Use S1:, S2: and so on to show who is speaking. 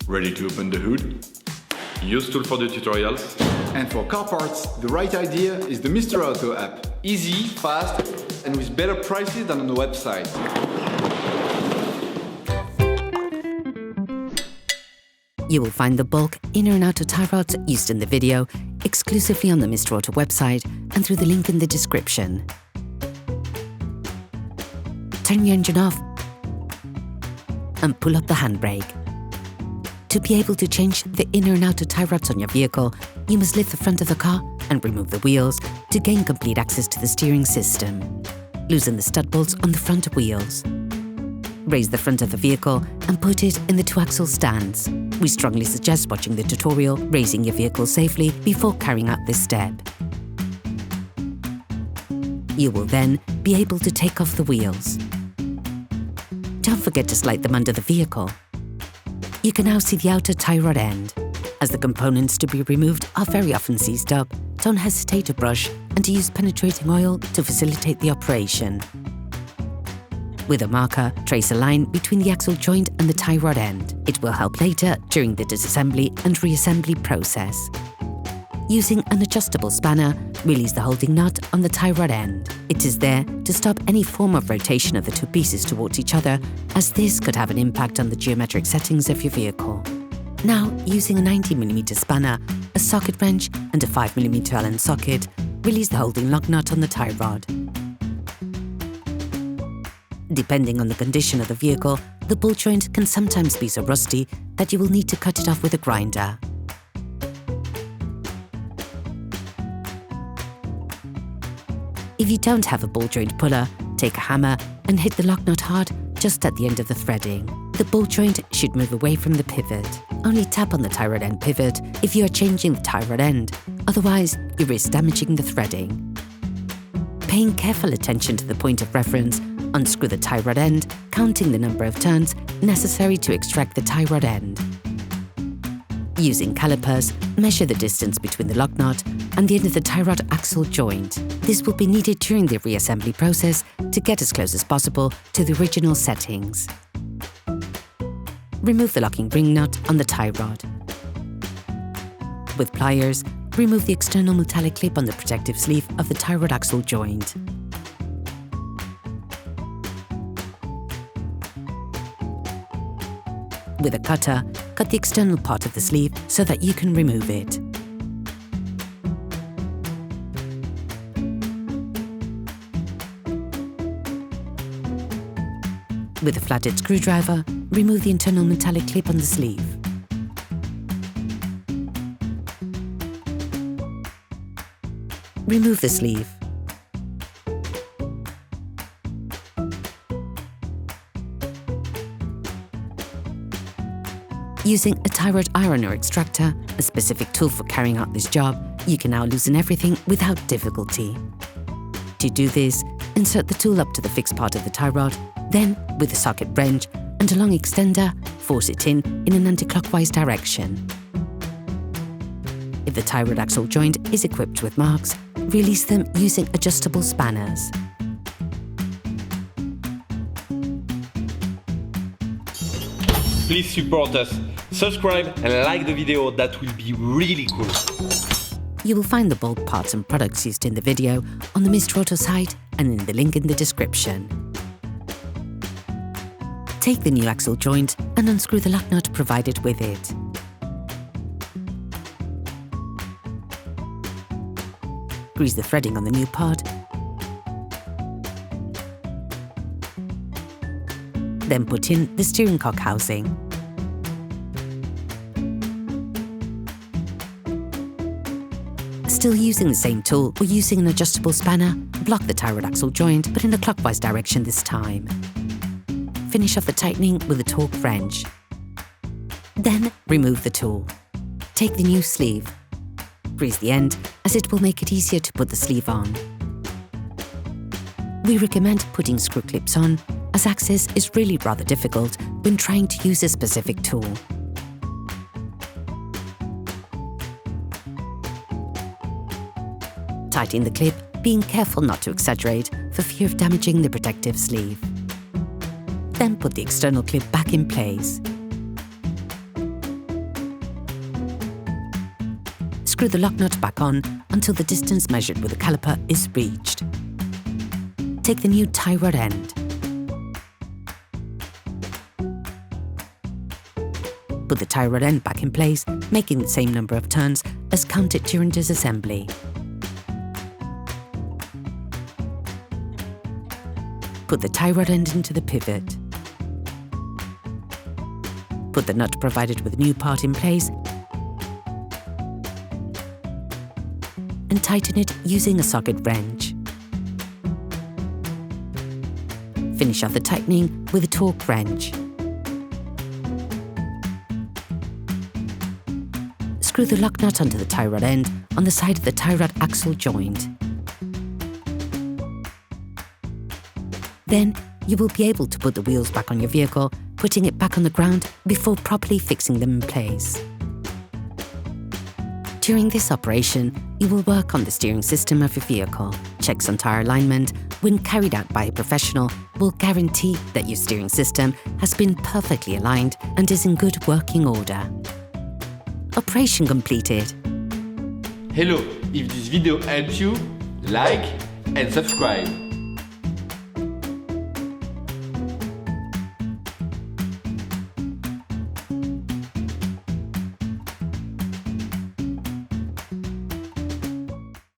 S1: Ready to open the hood? UseTool for the tutorials.
S2: And for car parts, the right idea is the Mr. Auto app. Easy, fast, and with better prices than on the website.
S3: You will find the bulk inner and outer tie rods used in the video exclusively on the Mr. Auto website and through the link in the description. Turn your engine off and pull up the handbrake. To be able to change the inner and outer tie rods on your vehicle, you must lift the front of the car and remove the wheels to gain complete access to the steering system. Loosen the stud bolts on the front wheels. Raise the front of the vehicle and put it in the two-axle stands. We strongly suggest watching the tutorial, raising your vehicle safely before carrying out this step. You will then be able to take off the wheels. Don't forget to slide them under the vehicle. You can now see the outer tie rod end. As the components to be removed are very often seized up, don't hesitate to brush and to use penetrating oil to facilitate the operation. With a marker, trace a line between the axle joint and the tie rod end. It will help later during the disassembly and reassembly process. Using an adjustable spanner, release the holding nut on the tie rod end. It is there to stop any form of rotation of the two pieces towards each other, as this could have an impact on the geometric settings of your vehicle. Now, using a 90mm spanner, a socket wrench and a 5mm Allen socket, release the holding lock nut on the tie rod. Depending on the condition of the vehicle, the ball joint can sometimes be so rusty that you will need to cut it off with a grinder. If you don't have a ball joint puller, take a hammer and hit the lock nut hard just at the end of the threading. The ball joint should move away from the pivot. Only tap on the tie rod end pivot if you are changing the tie rod end, otherwise you risk damaging the threading. Paying careful attention to the point of reference, unscrew the tie rod end, counting the number of turns necessary to extract the tie rod end. Using calipers, measure the distance between the lock nut and the end of the tie rod axle joint. This will be needed during the reassembly process to get as close as possible to the original settings. Remove the locking ring nut on the tie rod. With pliers, remove the external metallic clip on the protective sleeve of the tie rod axle joint. With a cutter, cut the external part of the sleeve so that you can remove it. With a flathead screwdriver, remove the internal metallic clip on the sleeve. Remove the sleeve. Using a tie rod iron or extractor, a specific tool for carrying out this job, you can now loosen everything without difficulty. To do this, insert the tool up to the fixed part of the tie rod, then, with a socket wrench and a long extender, force it in an anti-clockwise direction. If the tie rod axle joint is equipped with marks, release them using adjustable spanners.
S4: Please support us, subscribe and like the video, that will be really cool.
S3: You will find the bulk parts and products used in the video on the Mr. Auto site and in the link in the description. Take the new axle joint and unscrew the lock nut provided with it. Grease the threading on the new part. Then put in the steering cock housing. Still using the same tool or using an adjustable spanner, block the tie rod axle joint, but in a clockwise direction this time. Finish off the tightening with a torque wrench. Then remove the tool. Take the new sleeve. Grease the end, as it will make it easier to put the sleeve on. We recommend putting screw clips on, as access is really rather difficult when trying to use a specific tool. Tighten the clip, being careful not to exaggerate for fear of damaging the protective sleeve. Then put the external clip back in place. Screw the lock nut back on until the distance measured with the caliper is reached. Take the new tie rod end. Put the tie rod end back in place, making the same number of turns as counted during disassembly. Put the tie rod end into the pivot. Put the nut provided with the new part in place and tighten it using a socket wrench. Finish off the tightening with a torque wrench. Screw the lock nut onto the tie rod end on the side of the tie rod axle joint. Then you will be able to put the wheels back on your vehicle, putting it back on the ground before properly fixing them in place. During this operation, you will work on the steering system of your vehicle. Checks on tyre alignment, when carried out by a professional, will guarantee that your steering system has been perfectly aligned and is in good working order. Operation completed.
S2: Hello, if this video helps you, like and subscribe.